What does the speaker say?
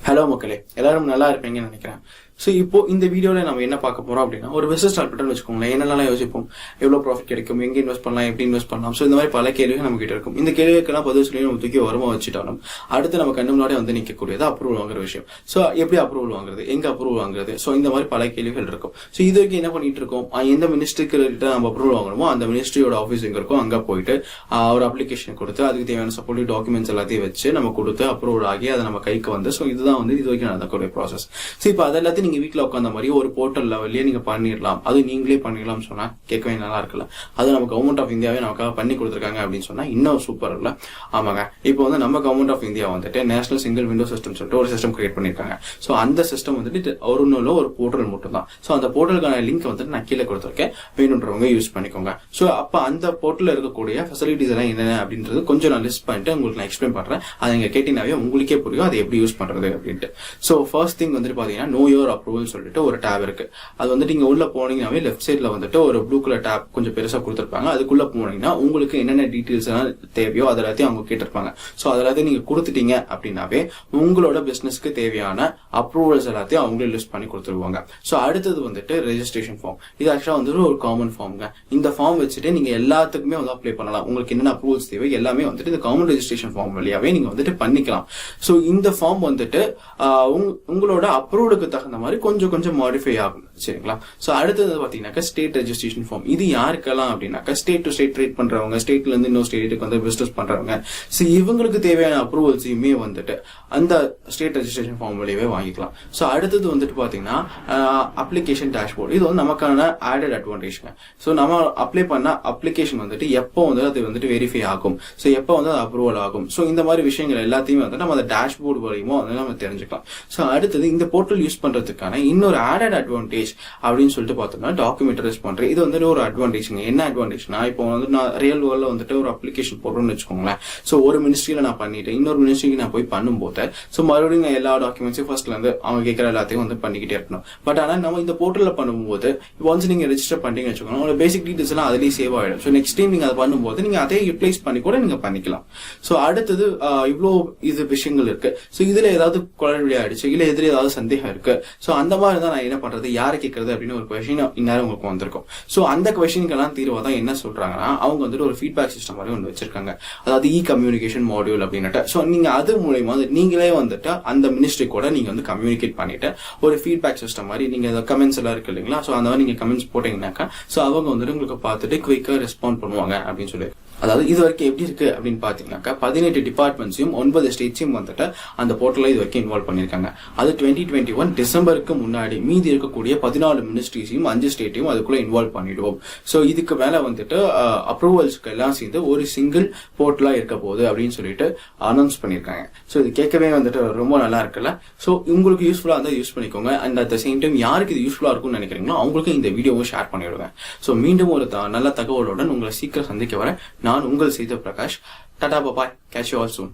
Hello மக்களே, எல்லாரும் நல்லா இருப்பீங்கன்னு நினைக்கிறேன். ஸோ இப்போ இந்த வீடியோவில் நம்ம என்ன பார்க்க போறோம் அப்படின்னா, ஒரு பிசினஸ் ஸ்டார்ட் பண்ணுறோம்னு வச்சுக்கோங்களேன். என்னென்னலாம் யோசிப்போம், எவ்வளோ ப்ராஃபிட் கிடைக்கும், எங்கே இன்வெஸ்ட் பண்ணலாம், எப்படி இன்வெஸ்ட் பண்ணலாம். ஸோ இந்த மாதிரி பல கேள்விகள் நம்ம கிட்ட இருக்கும். இந்த கேள்விக்கெல்லாம் பதில் சொல்லி நம்ம தூக்கி வரமா வச்சுட்டாலும் அடுத்து நம்ம கண்ணு முன்னாடி வந்து நிற்கக்கூடியது அப்ரூவல் வாங்குற விஷயம். ஸோ எப்படி அப்ரூவல் வாங்குறது, எங்க அப்ரூவல் வாங்குறது, ஸோ இந்த மாதிரி பல கேள்விகள் இருக்கும். ஸோ இது வரைக்கும் என்ன பண்ணிட்டு இருக்கோம், எந்த மினிஸ்ட்ரிக்கு நம்ம அப்ரூவல் வாங்கணுமோ அந்த மினிஸ்ட்ரியோட ஆஃபீஸ் எங்க இருக்கும் அங்கே போயிட்டு ஒரு அப்ளிகேஷன் கொடுத்து அதுக்கு தேவையான சப்போர்ட்டிவ் டாக்குமெண்ட்ஸ் எல்லாத்தையும் வச்சு நம்ம கொடுத்து அப்ரூவல் ஆகி அதை நம்ம கைக்கு வந்து, ஸோ இதுதான் வந்து இது வரைக்கும் நடக்கக்கூடிய ப்ராசஸ். ஸோ இப்போ அதெல்லாத்தையும் நீங்க வீட்டில் உட்காந்த மாதிரி ஒரு போர்ட்டல் லெவல்லே நீங்க பண்ணிடலாம், அது நீங்களே பண்ணிடலாம் சொன்னா கேட்கவே நல்லா இருக்குல்ல. அது நம்ம கவர்மெண்ட் ஆஃப் இந்தியாவே நமக்காக பண்ணி கொடுத்துருக்காங்க அப்படின்னு சொன்னா இன்னும் சூப்பர் இல்ல. ஆமாங்க, இப்போ வந்து நம்ம கவர்மெண்ட் ஆஃப் இந்தியா வந்துட்டு நேஷனல் சிங்கிள் விண்டோ சிஸ்டம் சொல்லிட்டு ஒரு சிஸ்டம் கிரியேட் பண்ணிருக்காங்க. ஸோ அந்த சிஸ்டம் வந்துட்டு ஒரு போர்ட்டல் மட்டும் தான். ஸோ அந்த போர்ட்டலுக்கான லிங்க் வந்துட்டு நான் கீழே கொடுத்துருக்கேன், வேணுன்றவங்க யூஸ் பண்ணிக்கோங்க. ஸோ அப்ப அந்த போர்ட்டல் இருக்கக்கூடிய ஃபெசிலிட்டிஸ் எல்லாம் என்னென்ன அப்படின்றது கொஞ்சம் நான் லிஸ்ட் பண்ணிட்டு உங்களுக்கு நான் எக்ஸ்பிளைன் பண்றேன். அதை நீங்க கேட்டீங்கன்னாவே உங்களுக்கே புரியும் அதை எப்படி யூஸ் பண்றது அப்படின்ட்டு. ஸோ ஃபர்ஸ்ட் திங் வந்துட்டு பாத்தீங்கன்னா நோ யோர் அப்ரூவல் சொல்லிட்டு ஒரு டேப் இருக்கு. அது வந்துட்டு நீங்க உள்ள போனீங்கன்னாவே லெஃப்ட் சைட்ல வந்துட்டு ஒரு ப்ளூ கலர் டேப் கொஞ்சம் பெருசா கொடுத்துருப்பாங்க. அதுக்குள்ள போனீங்கன்னா உங்களுக்கு என்னென்ன டீடைல்ஸ் எல்லாம் தேவையோ அது எல்லாத்தையும் அவங்க கேட்டிருப்பாங்க. ஸோ அதெல்லாத்தையும் நீங்க கொடுத்துட்டீங்க அப்படின்னாவே உங்களோட பிசினஸ்க்கு தேவையான அப்ரூவல்ஸ் எல்லாத்தையும் அவங்களே லிஸ்ட் பண்ணி கொடுத்துருவாங்க. ஸோ அடுத்தது வந்துட்டு ரெஜிஸ்ட்ரேஷன் ஃபார்ம். இது ஆக்சுவலா வந்துட்டு ஒரு காமன் ஃபார்ம்ங்க. இந்த ஃபார்ம் வச்சுட்டு நீங்க எல்லாத்துக்குமே வந்து அப்ளை பண்ணலாம். உங்களுக்கு என்னென்ன அப்ரூவல்ஸ் தேவை எல்லாமே வந்துட்டு இந்த காமன் ரெஜிஸ்ட்ரேஷன் ஃபார்ம் வழியாவே நீங்க வந்துட்டு பண்ணிக்கலாம். ஸோ இந்த ஃபார்ம் வந்துட்டு உங்களோட அப்ரூவலுக்கு தகுந்த மாதிரி கொஞ்சம் கொஞ்சம் மாடிஃபை ஆகும், சரிங்களா. சோ அடுத்தது பாத்தீங்கன்னாக்கா ஸ்டேட் ரெஜிஸ்ட்ரேஷன் ஃபார்ம். இது யாருக்கெல்லாம் அப்படின்னாக்கா ஸ்டேட் டு ஸ்டேட் ட்ரேட் பண்றவங்க, ஸ்டேட்ல இருந்து இன்னொரு ஸ்டேட்டுக்கு வந்து பிசினஸ் பண்றவங்க. சோ இவங்களுக்கு தேவையான அப்ரூவல்ஸையுமே வந்துட்டு அந்த ஸ்டேட் ரெஜிஸ்ட்ரேஷன் ஃபார்ம் வழியாவே வாங்கிக்கலாம். சோ அடுத்தது வந்துட்டு பாத்தீங்கன்னா அப்ளிகேஷன் டேஷ்போர்ட். இது வந்து நமக்கான ஆடட் அட்வான்டேஜ்ங்க. சோ நம்ம அப்ளை பண்ண அப்ளிகேஷன் வந்துட்டு எப்போ வந்து அது வந்துட்டு வெரிஃபை ஆகும், சோ எப்போ வந்து அது அப்ரூவல் ஆகும், சோ இந்த மாதிரி விஷயங்கள் எல்லாத்தையுமே வந்து நம்ம அந்த டேஷ்போர்ட் வழியுமோ வந்து நம்ம தெரிஞ்சுக்கலாம். சோ அடுத்தது இந்த போர்ட்டல் யூஸ் பண்றதுக்கான இன்னொரு ஆடட் அட்வான்டேஜ் அப்படின்னு சொல்லிட்டு பார்த்தோம்னா டாக்குமெண்ட் ரெஸ்பாண்ட். இது வந்துட்டு ஒரு அட்வான்டேஜ்ங்க. என்ன அட்வான்டேஜ்னா, இப்போ வந்து நான் ரியல் வேர்ல்ட்ல வந்துட்டு ஒரு அப்ளிகேஷன் போடுறோம்னு வச்சுக்கோங்களேன். சோ ஒரு மினிஸ்ட்ரியில நான் பண்ணிட்டு இன்னொரு மினிஸ்ட்ரிக்கு நான் போய் பண்ணும்போது சோ மறுபடியும் நான் எல்லா டாக்குமெண்ட்ஸையும் ஃபர்ஸ்ட்ல இருந்து அவங்க கேட்கற எல்லாத்தையும் வந்து பண்ணிக்கிட்டே இருக்கணும். பட் ஆனா நம்ம இந்த போர்ட்டல்ல பண்ணும்போது ஒன்ஸ் நீங்க ரெஜிஸ்டர் பண்ணிட்டீங்கன்னு வச்சுக்கோங்க, உங்களோட பேசிக் டீடைல்ஸ் எல்லாம் அதுலயே சேவ் ஆயிடும். ஸோ நெக்ஸ்ட் டைம் நீங்க அதை பண்ணும்போது நீங்க அதே யூட்டிலைஸ் பண்ணி கூட நீங்க பண்ணிக்கலாம். ஸோ அடுத்தது இவ்வளோ இது விஷயங்கள் இருக்கு. ஸோ இதுல ஏதாவது குழந்தை ஆயிடுச்சு, இல்ல எதிர ஏதாவது சந்தேகம் இருக்கு, ஸோ அந்த மாதிரி தான் நான் என்ன பண்றது, யாரை கேட்கறது அப்படின்னு ஒரு கொஸ்டின் இந்நேரம் உங்களுக்கு வந்திருக்கும். ஸோ அந்த கொஸ்டினுக்கெல்லாம் தீர்வா தான் என்ன சொல்றாங்கன்னா, அவங்க வந்துட்டு ஒரு ஃபீட்பேக் சிஸ்டம் மாதிரி ஒன்று வச்சிருக்காங்க, அதாவது கம்யூனிகேஷன் மாடியூல் அப்படின்னுட்டு. ஸோ நீங்க அது மூலமா நீங்களே வந்துட்டு அந்த மினிஸ்ட்ரி கூட நீங்க வந்து கம்யூனிகேட் பண்ணிட்டு ஒரு ஃபீட்பேக் சிஸ்டம் மாதிரி நீங்க கமெண்ட்ஸ் எல்லாம் இருக்கு இல்லைங்களா, ஸோ அந்த மாதிரி நீங்க கமெண்ட்ஸ் போட்டீங்கன்னாக்கா ஸோ அவங்க வந்துட்டு உங்களுக்கு பார்த்துட்டு குயிக்கா ரெஸ்பாண்ட் பண்ணுவாங்க அப்படின்னு சொல்லி. அதாவது இது வரைக்கும் எப்படி இருக்கு அப்படின்னு பாத்தீங்கன்னாக்கா 18 டிபார்ட்மெண்ட்ஸையும் 9 ஸ்டேட்ஸையும் வந்துட்டு அந்த போர்ட்டல இது வரைக்கும் இன்வால்வ் பண்ணிருக்காங்க. அது 2021 டிசம்பருக்கு முன்னாடி மீதி இருக்கக்கூடிய 14 மினிஸ்ட்ரிஸையும் 5 ஸ்டேட்டையும் அதுக்குள்ள இன்வால்வ் பண்ணிடுவோம். சோ இதுக்கு மேல வந்துட்டு அப்ரூவல்ஸ்க்கு எல்லாம் சேர்ந்து ஒரு சிங்கிள் போர்ட்டலா இருக்க போகுது அப்படின்னு சொல்லிட்டு அனௌன்ஸ் பண்ணிருக்காங்க. சோ இது கேட்கவே வந்துட்டு ரொம்ப நல்லா இருக்குல்ல. சோ உங்களுக்கு யூஸ்ஃபுல்லா இருந்தா யூஸ் பண்ணிக்கோங்க. And at the same time யாருக்கு இது யூஸ்ஃபுல்லா இருக்கும்னு நினைக்கிறீங்களோ அவங்களுக்கு இந்த வீடியோவை ஷேர் பண்ணிவிடுவேன். சோ மீண்டும் ஒரு நல்ல தகவலுடன் உங்களை சீக்கிரம் சந்திக்க வர நான் உங்கள் செய்த பிரகாஷ். டாடா பாய், கேட்ச் யூ ஆல் சூன்.